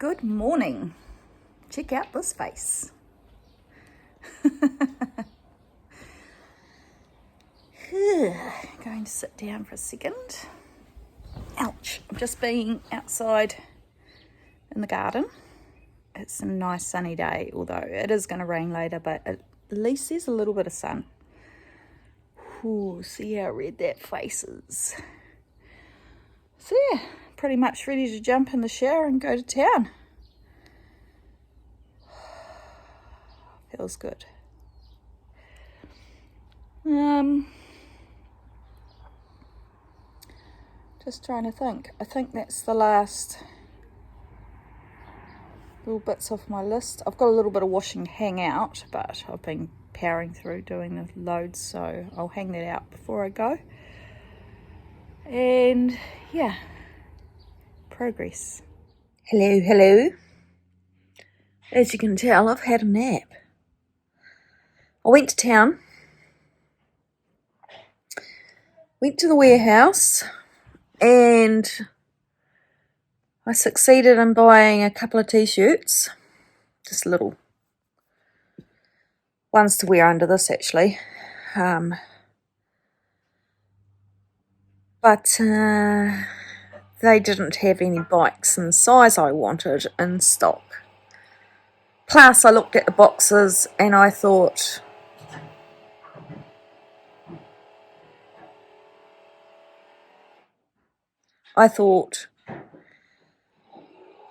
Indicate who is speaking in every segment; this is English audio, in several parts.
Speaker 1: Good morning. Check out this face. Going to sit down for a second. Ouch. I'm just being outside in the garden. It's a nice sunny day, although it is going to rain later, but at least there's a little bit of sun. Ooh, see how red that face is. So yeah, pretty much ready to jump in the shower and go to town. Feels good. Just trying to think. I think that's the last little bits off my list. I've got a little bit of washing to hang out, but I've been powering through doing the loads, so I'll hang that out before I go. And yeah, progress. Hello. As you can tell, I've had a nap. I went to town, went to the warehouse, and I succeeded in buying a couple of t-shirts, just little ones to wear under this actually, but they didn't have any bikes in the size I wanted in stock. Plus I looked at the boxes and I thought,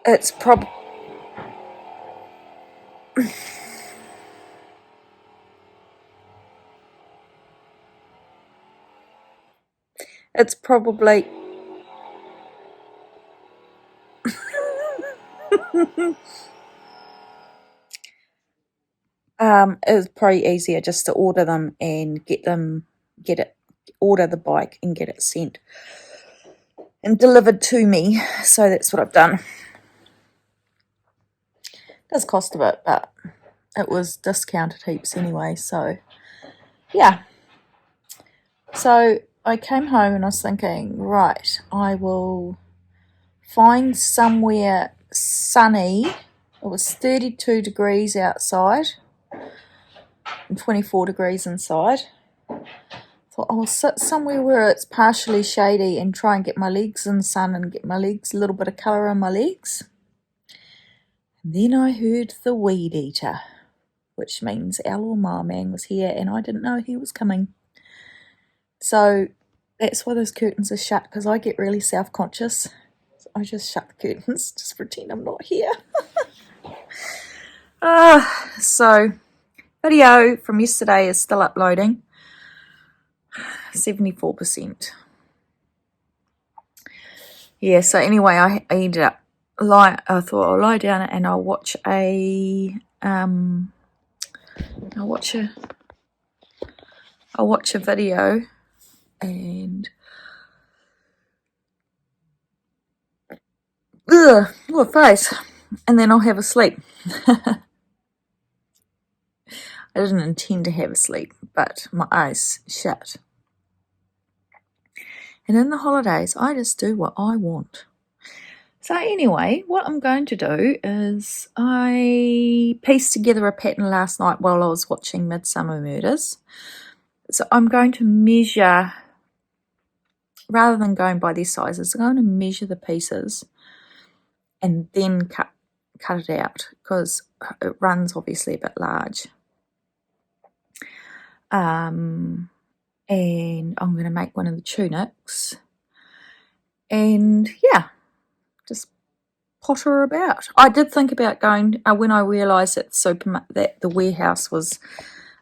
Speaker 1: it's probably it was probably easier just to order them and order the bike and get it sent and delivered to me. So that's what I've done. It does cost a bit, but it was discounted heaps anyway, so yeah. So I came home and I was thinking, right, I will find somewhere sunny. It was 32 degrees outside and 24 degrees inside. Thought I'll sit somewhere where it's partially shady and try and get my legs in the sun and get my legs, a little bit of colour on my legs. And then I heard the weed eater, which means our little mailman was here and I didn't know he was coming. So that's why those curtains are shut, because I get really self-conscious. So I just shut the curtains, just pretend I'm not here. So video from yesterday is still uploading. 74%. Yeah, so anyway, I ended up I thought I'll lie down and I'll watch a video and what face, and then I'll have a sleep. I didn't intend to have a sleep, but my eyes shut. And in the holidays, I just do what I want. So anyway, what I'm going to do is I pieced together a pattern last night while I was watching Midsummer Murders. So I'm going to measure, rather than going by their sizes, I'm going to measure the pieces and then cut it out, because it runs obviously a bit large. And I'm going to make one of the tunics, and yeah, just potter about. I did think about going, when I realised that the warehouse was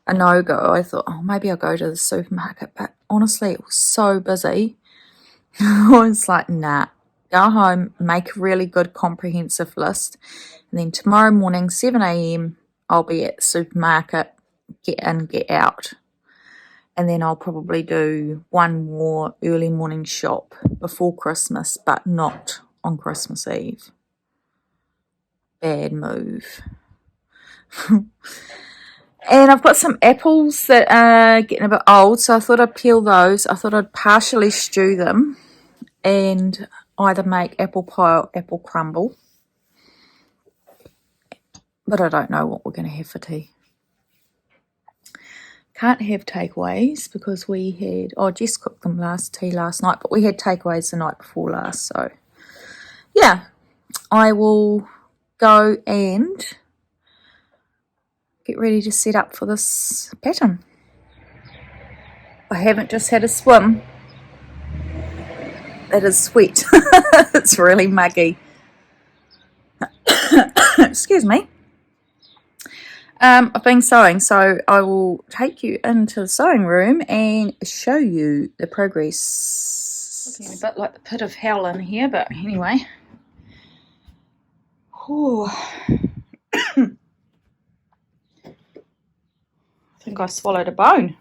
Speaker 1: a no-go, I thought, oh, maybe I'll go to the supermarket, but honestly it was so busy. I was like, nah, go home, make a really good comprehensive list, and then tomorrow morning 7 a.m. I'll be at the supermarket, get in, get out. And then I'll probably do one more early morning shop before Christmas, but not on Christmas Eve. Bad move. And I've got some apples that are getting a bit old, so I thought I'd peel those. I thought I'd partially stew them and either make apple pie or apple crumble. but I don't know what we're going to have for tea. Can't have takeaways because we had, Jess cooked them tea last night, but we had takeaways the night before last. So yeah, I will go and get ready to set up for this pattern. I haven't just had a swim. It is sweet. It's really muggy. Excuse me. I've been sewing, so I will take you into the sewing room and show you the progress. Looking a bit like the pit of hell in here, but anyway. I think I swallowed a bone.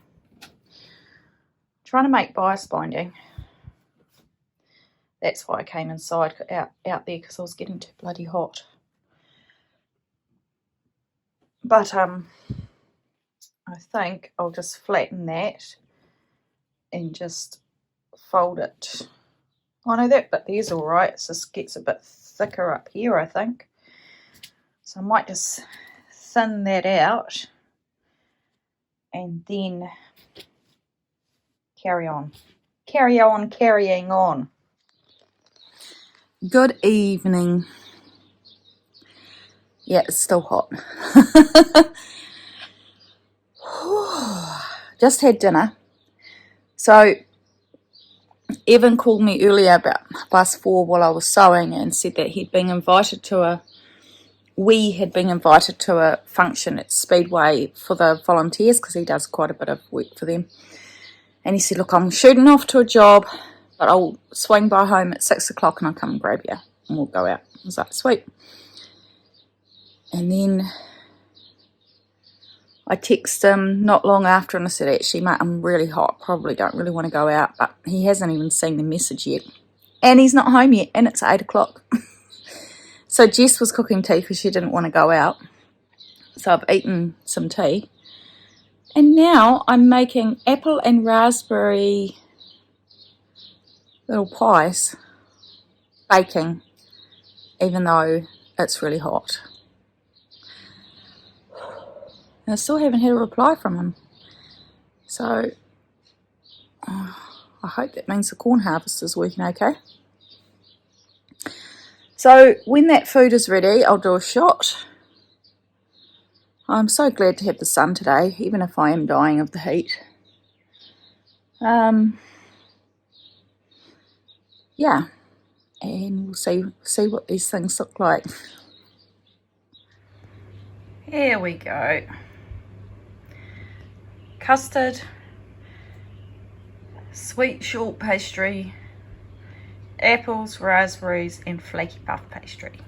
Speaker 1: Trying to make bias binding. That's why I came inside out there, because I was getting too bloody hot. But I think I'll just flatten that and just fold it. I know that bit there's all right. It just gets a bit thicker up here, I think. So I might just thin that out and then carry on. Carrying on. Good evening. Yeah, it's still hot. Just had dinner. So Evan called me earlier about 4:30 while I was sewing and said that we had been invited to a function at Speedway for the volunteers, because he does quite a bit of work for them. And he said, look, I'm shooting off to a job, but I'll swing by home at 6 o'clock and I'll come and grab you and we'll go out. I was like, sweet. And then I texted him not long after and I said, actually, mate, I'm really hot. Probably don't really want to go out. But he hasn't even seen the message yet. And he's not home yet. And it's 8 o'clock. So Jess was cooking tea because she didn't want to go out. So I've eaten some tea. And now I'm making apple and raspberry little pies. Baking. Even though it's really hot. And I still haven't had a reply from him. So I hope that means the corn harvest is working okay. So when that food is ready, I'll do a shot. I'm so glad to have the sun today, even if I am dying of the heat. Yeah, and we'll see what these things look like. Here we go. Custard, sweet short pastry, apples, raspberries and flaky puff pastry.